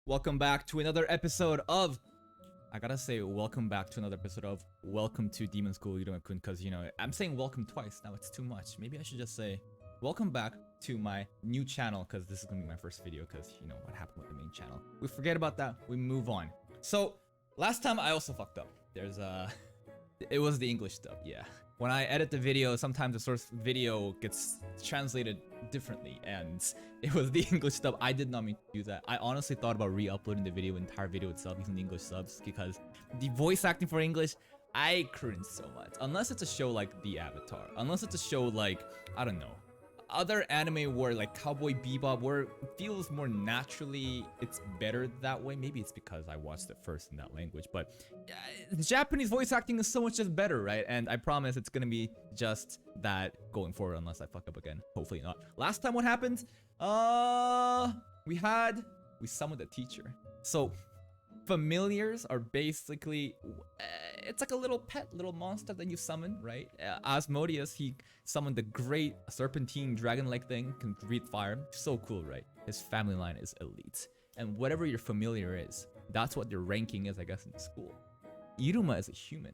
Welcome back to another episode of... I gotta say, welcome back to another episode of Welcome to Demon School Iruma-kun, because, you know, I'm saying welcome twice, now it's too much. Maybe I should just say, welcome back to my new channel, because this is gonna be my first video, because, you know, what happened with the main channel. We forget about that, we move on. So, last time I also fucked up. It was the English stuff, yeah. When I edit the video, sometimes the source video gets translated differently, and it was the English stuff. I did not mean to do that. I honestly thought about re-uploading the entire video itself using the English subs, because the voice acting for English, I cringe so much. Unless it's a show like The Avatar, unless it's a show like, I don't know, other anime where like Cowboy Bebop, where it feels more naturally, it's better that way. Maybe it's because I watched it first in that language, but the Japanese voice acting is so much just better, right? And I promise it's gonna be just that going forward, unless I fuck up again. Hopefully not. Last time what happened? We summoned a teacher. So familiars are basically, it's like a little pet, little monster that you summon, right? Asmodeus, he summoned the great serpentine dragon-like thing, can breathe fire. So cool, right? His family line is elite. And whatever your familiar is, that's what your ranking is, I guess, in school. Iruma is a human,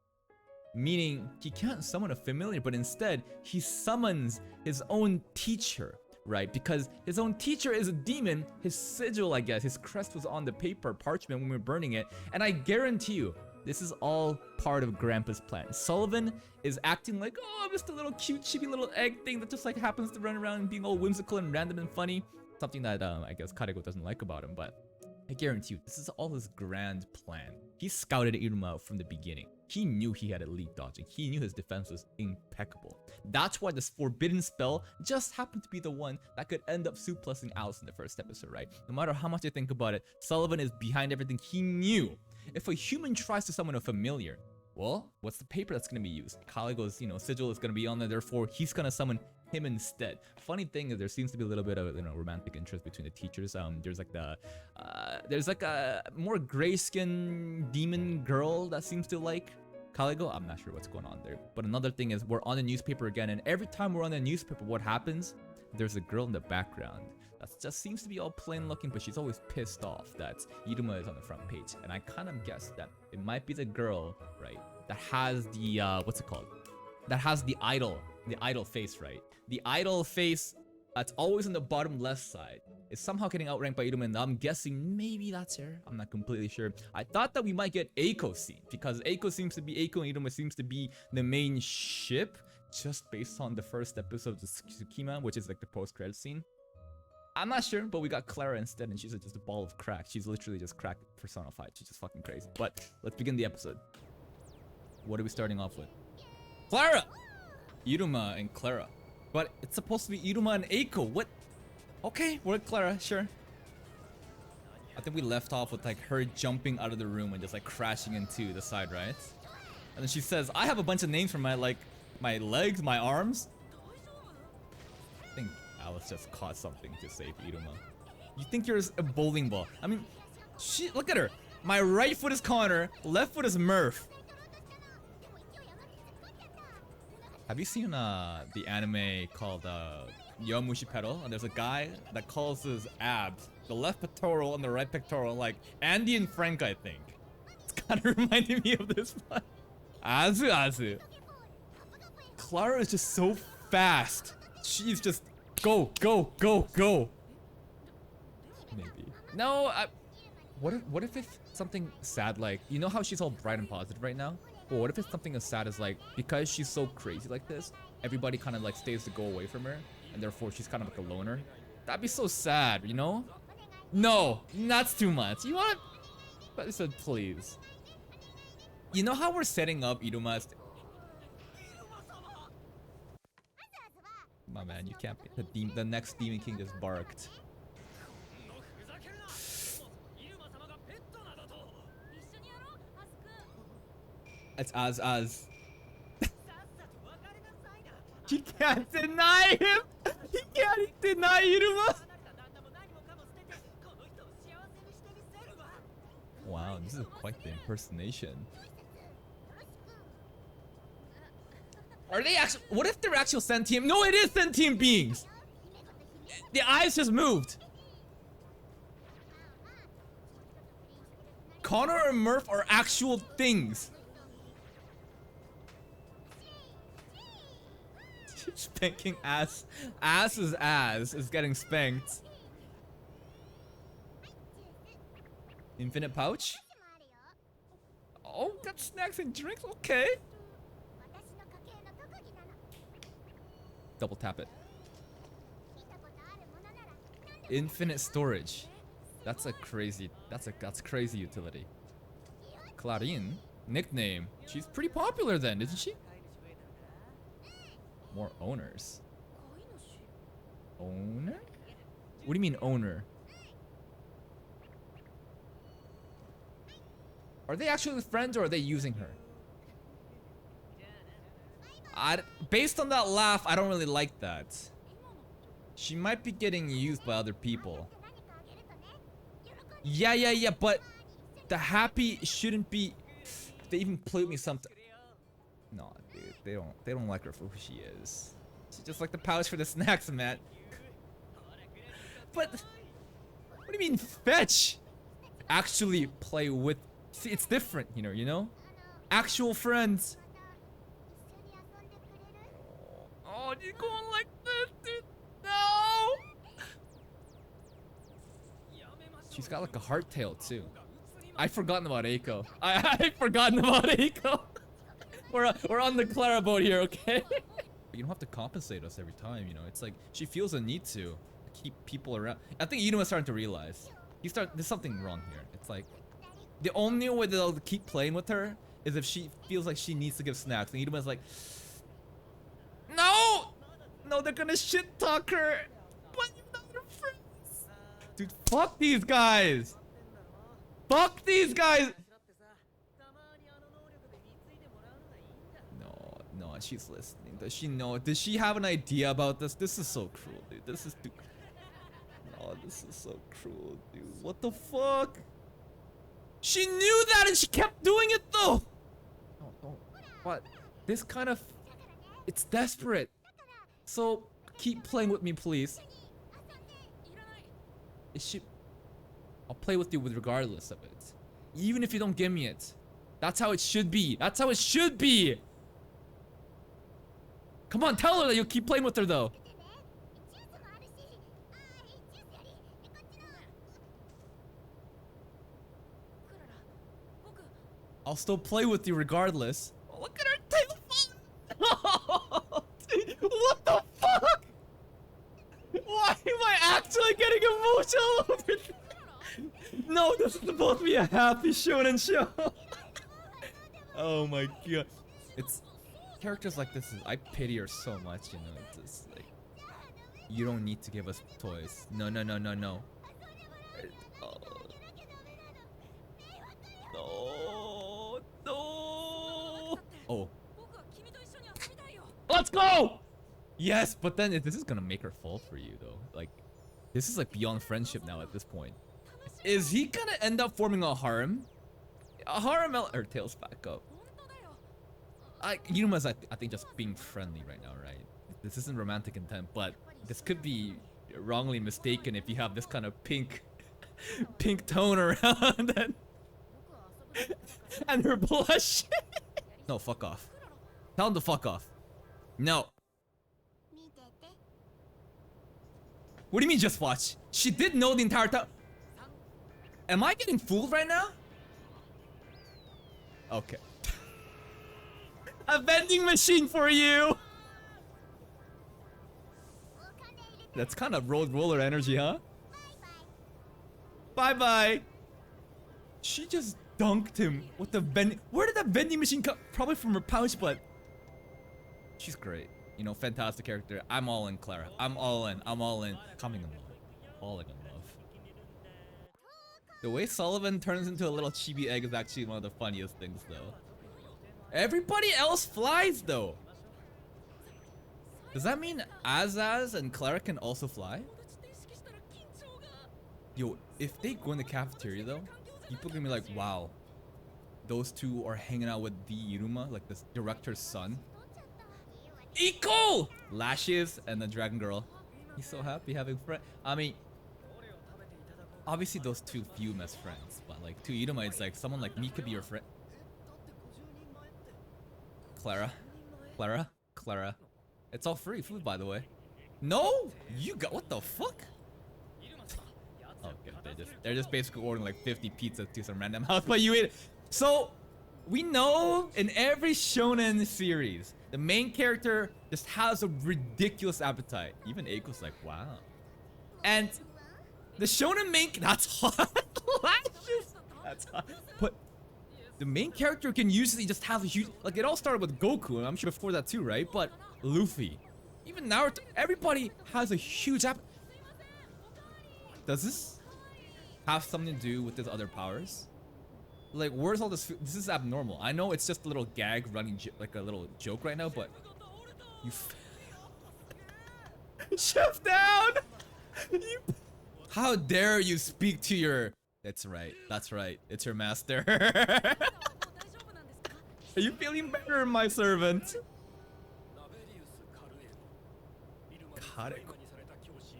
meaning he can't summon a familiar, but instead, he summons his own teacher, right? Because his own teacher is a demon. His sigil, I guess, his crest was on the paper parchment when we were burning it. And I guarantee you, this is all part of Grandpa's plan. Sullivan is acting like, oh, I'm just a little cute, chibi little egg thing that just like happens to run around and being all whimsical and random and funny. Something that I guess Karego doesn't like about him, but I guarantee you, this is all his grand plan. He scouted Iruma out from the beginning. He knew he had elite dodging. He knew his defense was impeccable. That's why this forbidden spell just happened to be the one that could end up suplexing Alice in the first episode, right? No matter how much I think about it, Sullivan is behind everything. He knew if a human tries to summon a familiar, well, what's the paper that's going to be used? Kaligo's, you know, sigil is going to be on there, therefore he's going to summon him instead. Funny thing is there seems to be a little bit of, you know, romantic interest between the teachers. There's like a more gray-skinned demon girl that seems to like Kaligo. I'm not sure what's going on there. But another thing is we're on the newspaper again, and every time we're on the newspaper, what happens? There's a girl in the background that just seems to be all plain looking, but she's always pissed off that Iruma is on the front page. And I kind of guessed that it might be the girl, right, that has the what's it called? That has the idol face, right? The idol face that's always on the bottom left side is somehow getting outranked by Iruma, and I'm guessing maybe that's her. I'm not completely sure. I thought that we might get Eiko scene, because Eiko and Iruma seems to be the main ship, just based on the first episode of Tsukima, which is like the post-credit scene. I'm not sure, but we got CLARA instead, and she's just a ball of crack. She's literally just crack personified. She's just fucking crazy. But let's begin the episode. What are we starting off with? CLARA! Iruma and CLARA. But it's supposed to be Iruma and Eiko. What? Okay, we're CLARA, sure. I think we left off with like her jumping out of the room and just like crashing into the side, right? And then she says, I have a bunch of names for my legs, my arms. I think Alice just caught something to save Iruma. You think you're a bowling ball. I mean, look at her. My right foot is Connor, left foot is Murph. Have you seen the anime called Yomushi Pedal? And there's a guy that calls his abs the left pectoral and the right pectoral, like Andy and Frank, I think. It's kind of reminding me of this one. Azu. CLARA is just so fast. She's just go. Maybe. No, what if it's something sad, like, you know how she's all bright and positive right now? Well, what if it's something as sad as like, because she's so crazy like this, everybody kind of like stays to go away from her, and therefore she's kind of like a loner? That'd be so sad, you know? No, that's too much. You want? But I said please. You know how we're setting up Iruma's? My man, you can't be. The next Demon King just barked. It's as. He can't deny him! He can't deny Iruma! Wow, this is quite the impersonation. Are they actually? What if they're actual sentient? No, it is sentient beings! The eyes just moved! Connor and Murph are actual things. Spanking ass. Ass is getting spanked. Infinite pouch? Oh, got snacks and drinks? Okay. Double tap it. Infinite storage. That's crazy utility. Clarin? Nickname. She's pretty popular then, isn't she? More owners. Owner? What do you mean owner? Are they actually friends or are they using her? Based on that laugh, I don't really like that. She might be getting used by other people. Yeah, but the happy shouldn't be. They even played me something. No, dude, they don't like her for who she is. She just like the pouch for the snacks, man. But what do you mean fetch? Actually play with. See, it's different, you know? Actual friends. Oh, you're going like this, dude. No! She's got like a heart tail, too. I've forgotten about Eiko. I've forgotten about Eiko. We're on the Clara boat here, okay? You don't have to compensate us every time, you know? It's like, she feels a need to keep people around. I think Inuma's starting to realize. There's something wrong here. It's like, the only way they'll keep playing with her is if she feels like she needs to give snacks. And Iruma's like, no! No, they're gonna shit talk her. But you're not her friends. Dude, fuck these guys. Fuck these guys. No, she's listening. Does she know? Does she have an idea about this? This is so cruel, dude. This is too... No, this is so cruel, dude. What the fuck? She knew that and she kept doing it though! No, don't. What? This kind of... It's desperate. So, keep playing with me, please. I'll play with you regardless of it. Even if you don't give me it. That's how it should be. That's how it should be! Come on, tell her that you'll keep playing with her though. I'll still play with you regardless. Oh, look at her tail. What the fuck? Why am I actually getting emotional over this? No, this is supposed to be a happy shonen show. Oh my god. It's characters like this. I pity her so much, you know. It's just like, you don't need to give us toys. No. No. Oh. Let's go! Yes, but then this is gonna make her fall for you though. Like, this is like beyond friendship now at this point. Is he gonna end up forming a harem? A harem, her tail's back up. Yuma's I think just being friendly right now, right? This isn't romantic intent, but this could be wrongly mistaken if you have this kind of pink tone around and her blush. No, fuck off. Tell him to fuck off. No. What do you mean just watch? She did know the entire time. Am I getting fooled right now? Okay. A vending machine for you! That's kind of road roller energy, huh? Bye-bye. She just dunked him with the vending... Where did that vending machine come? Probably from her pouch, but... She's great. You know, fantastic character. I'm all in, Clara. I'm all in. Coming in love. Falling in love. The way Sullivan turns into a little chibi egg is actually one of the funniest things, though. Everybody else flies, though. Does that mean Azaz and Clara can also fly? Yo, if they go in the cafeteria, though, people are gonna be like, wow, those two are hanging out with the Iruma, like the director's son. Equal! Lashes and the dragon girl. He's so happy having friends. I mean, obviously those two view him as friends, but like to Iruma, it's like someone like me could be your friend. Clara, Clara, Clara. It's all free food, by the way. No, you got what the fuck? Okay, they're just basically ordering like 50 pizzas to some random house, but you eat it. So we know in every shonen series, the main character just has a ridiculous appetite. Even Eiko's like, wow. And the shonen main, that's hot. That's hot. But the main character can usually just have a huge, like it all started with Goku, and I'm sure before that too, right? But Luffy, even Naruto, everybody has a huge appetite. Does this have something to do with his other powers? Like, where's all this food? This is abnormal. I know it's just a little gag running, like a little joke right now, but you chef down. How dare you speak to your? That's right. That's right. It's your master. Are you feeling better, my servant?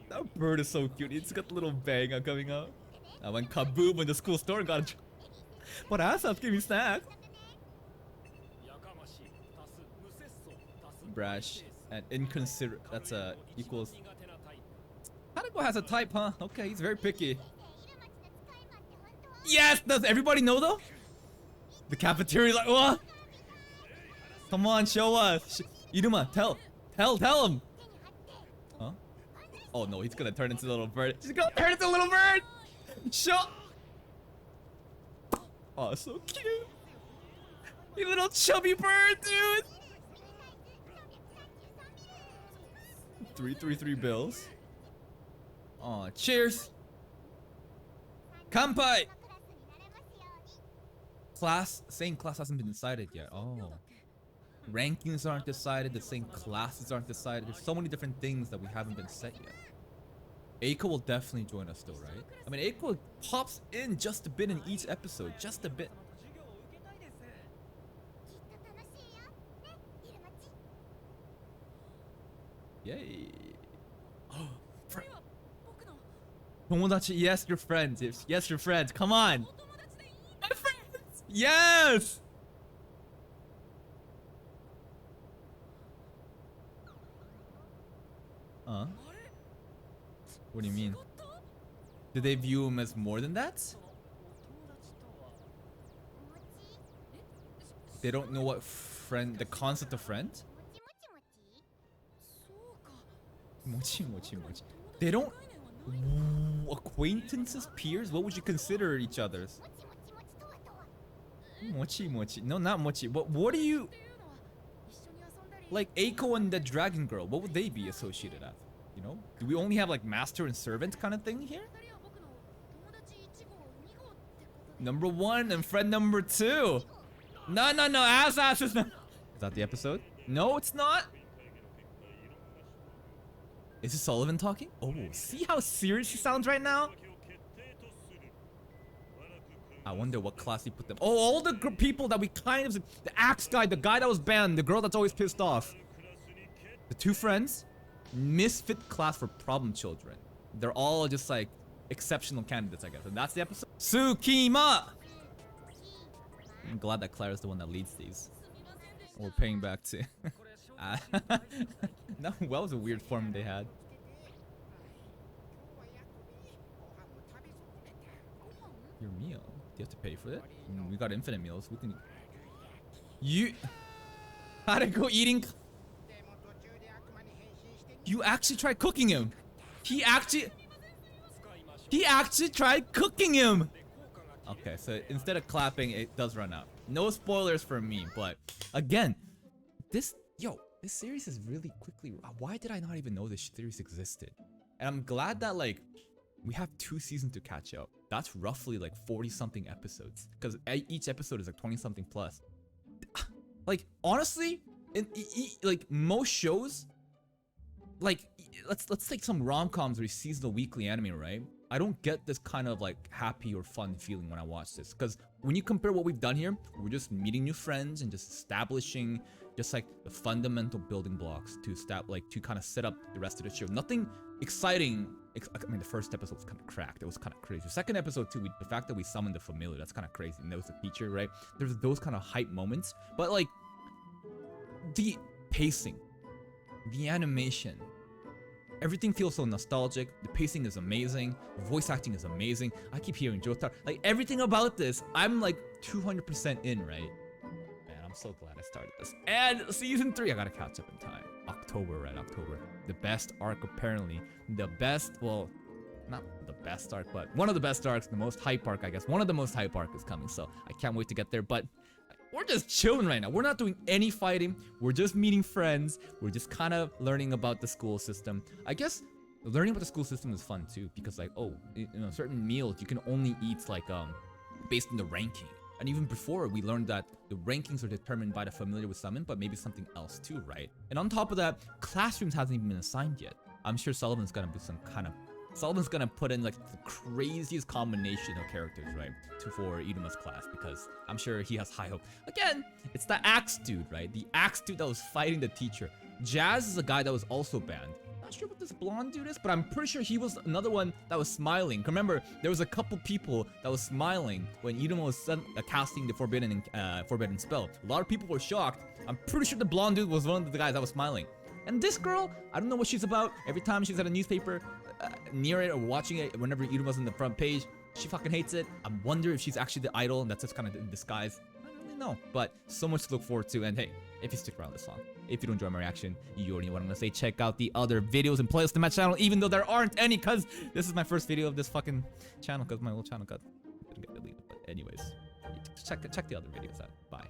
That bird is so cute. It's got a little bang coming out. I went kaboom in the school store and got a... But Asap's giving me snacks. Brash and inconsiderate. That's equals... Hanako has a type, huh? Okay, he's very picky. Yes! Does everybody know though? The cafeteria like, what? Come on, show us. Iruma, tell him. Huh? Oh no, he's gonna turn into a little bird. He's gonna turn into a little bird! Show! Oh, so cute. You little chubby bird, dude! 333 bills. Oh, cheers! Kanpai! Same class hasn't been decided yet. Oh. Rankings aren't decided, the same classes aren't decided. There's so many different things that we haven't been set yet. Eiko will definitely join us though, right? I mean, Eiko pops in just a bit in each episode. Just a bit. Yay. Oh, Tomodachi, yes, your friends. Yes, your friends. Come on. My friends. Yes. What do you mean? Do they view him as more than that? They don't know what friend, the concept of friend? Mochi. They don't... Acquaintances? Peers? What would you consider each other's? Mochi. No, not Mochi. What do you... Like Eiko and the Dragon Girl, what would they be associated as? You know? Do we only have like master and servant kind of thing here? Number 1 and friend number 2. No. Ass is not. Is that the episode? No, it's not. Is it Sullivan talking? Oh, see how serious he sounds right now? I wonder what class he put them. Oh, all the people that we kind of... The axe guy, the guy that was banned, the girl that's always pissed off. The 2 friends. Misfit class for problem children. They're all just like exceptional candidates, I guess. And that's the episode. Tsukima! I'm glad that Clara's the one that leads these. We're paying back to... No, that was a weird form they had. Your meal? Do you have to pay for it? We got infinite meals. We can... You... How to go eating... You actually tried cooking him. He actually tried cooking him. Okay, so instead of clapping, it does run out. No spoilers for me, but again, this series is really quickly. Why did I not even know this series existed? And I'm glad that like we have 2 seasons to catch up. That's roughly like 40 something episodes, because each episode is like 20 something plus. Like honestly, like most shows. Like, let's take some rom-coms or seasonal weekly anime, right? I don't get this kind of like happy or fun feeling when I watch this, because when you compare what we've done here, we're just meeting new friends and just establishing just like the fundamental building blocks to kind of set up the rest of the show. Nothing exciting I mean, the first episode was kind of cracked. It was kind of crazy. The second episode too, the fact that we summoned the familiar, that's kind of crazy. And there was a teacher, right? There's those kind of hype moments, but like the pacing, the animation, everything feels so nostalgic. The pacing is amazing. The voice acting is amazing. I keep hearing Jotaro. Like everything about this, I'm like 200% in, right? Man, I'm so glad I started this. And season 3, I gotta catch up in time. October, right? October. The best arc, apparently. The best, well, not the best arc, but one of the best arcs, the most hype arc, I guess. One of the most hype arc is coming, so I can't wait to get there. But we're just chilling right now. We're not doing any fighting. We're just meeting friends. We're just kind of learning about the school system. I guess learning about the school system is fun too, because like, oh, you know, certain meals you can only eat like based on the ranking. And even before, we learned that the rankings are determined by the familiar with summon, but maybe something else too, right? And on top of that, classrooms hasn't even been assigned yet. I'm sure Sullivan's gonna do some kind of... Sullivan's gonna put in like the craziest combination of characters, right? For Iruma's class, because I'm sure he has high hope. Again, it's the axe dude, right? The axe dude that was fighting the teacher. Jazz is a guy that was also banned. Not sure what this blonde dude is, but I'm pretty sure he was another one that was smiling. Remember, there was a couple people that was smiling when Iruma was casting the forbidden spell. A lot of people were shocked. I'm pretty sure the blonde dude was one of the guys that was smiling. And this girl, I don't know what she's about. Every time she's at a newspaper, near it or watching it, whenever Iruma's on the front page, she fucking hates it. I wonder if she's actually the idol and that's just kind of in disguise. I don't really know, but so much to look forward to. And hey, if you stick around this long, if you don't enjoy my reaction, you already know what I'm gonna say. Check out the other videos and playlists on my channel, even though there aren't any, because this is my first video of this fucking channel, because my old channel got deleted. But anyways, check the other videos out. Bye.